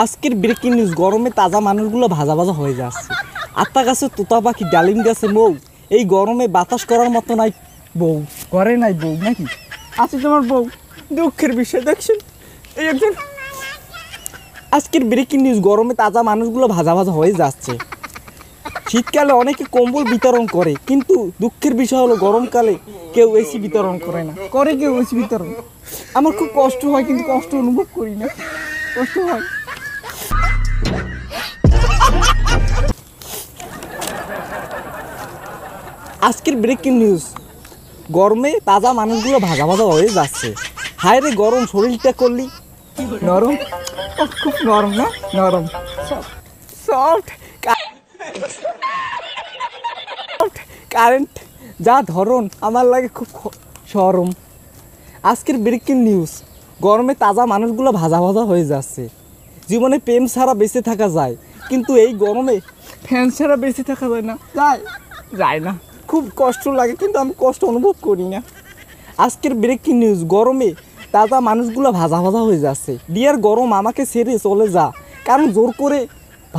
আজকের breaking news, গরমে তাজা মানুষগুলো ভাজা ভাজা হয়ে যাচ্ছে। আত্মা গাছে তোতা পাখি, ডালিম গাছে মৌ, এই গরমে বাতাস করার মতো নাই বউ, ঘরে নাই বউ নাকি আছে তোমার বউ? দুঃখের বিষয় দেখছেন এই একজন। আজকের ব্রেকিং নিউজ, গরমে তাজা মানুষগুলো ভাজা ভাজা হয়ে যাচ্ছে। শীতকালে অনেকে কম্বল বিতরণ করে, কিন্তু দুঃখের বিষয় হলো গরমকালে কেউ এসি বিতরণ করে না। করে কেউ এসি বিতরণ? আমার খুব কষ্ট হয়, কিন্তু কষ্ট অনুভব করি না, কষ্ট হয়। আজকের ব্রেকিং নিউজ, গরমে তাজা মানুষগুলো ভাজা ভাজা হয়ে যাচ্ছে। হায় রে গরম, শরীরটা করলি নরম, খুব নরম না, নরম সফট কারেন্ট যা ধরন, আমার লাগে খুব সরম। আজকের ব্রেকিং নিউজ, গরমে তাজা মানুষগুলো ভাজা ভাজা হয়ে যাচ্ছে। জীবনে প্রেম ছাড়া বেঁচে থাকা যায়, কিন্তু এই গরমে ফ্যান ছাড়া বেঁচে থাকা যায় না, যায় না, খুব কষ্ট লাগে, কিন্তু আমি কষ্ট অনুভব করি না। আজকের ব্রেকিং নিউজ, গরমে তাজা মানুষগুলো ভাজা ভাজা হয়ে যাচ্ছে। ডিয়ার গরম, আমাকে ছেড়ে চলে যা, কারণ জোর করে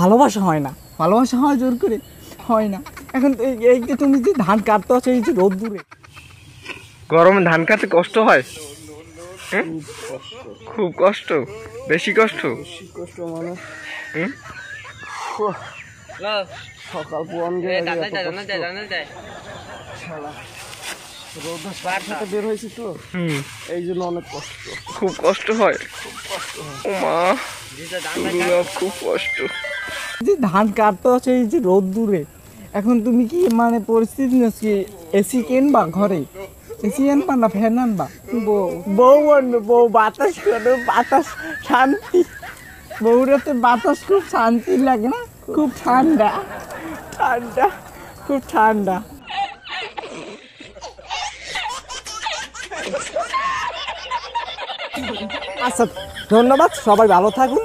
ভালোবাসা হয় না, ভালোবাসা হয় জোর করে হয় না। এখন এই যে তুমি যে ধান কাটতে আছো, এই যে রোদ দূরে, গরমে ধান কাটতে কষ্ট হয়, খুব কষ্ট, বেশি কষ্ট, কষ্ট মানে সকাল বের হয়েছি তো, এই জন্য অনেক কষ্ট, খুব কষ্ট হয়। খুব কষ্ট। যে ধান কাটতে আছে, এই যে রোদ দূরে, এখন তুমি কি মানে পরিস্থিতি নিচ্ছি, এসি কিনবা ঘরে? এসি আনবা না ফ্যান আনবা? বউ আনবে, বউ বাতাস করে, বাতাস শান্তি, বউরাতে বাতাস খুব শান্তি লাগে না, খুব ঠান্ডা ঠান্ডা, খুব ঠান্ডা। আচ্ছা, ধন্যবাদ, সবাই ভালো থাকুন।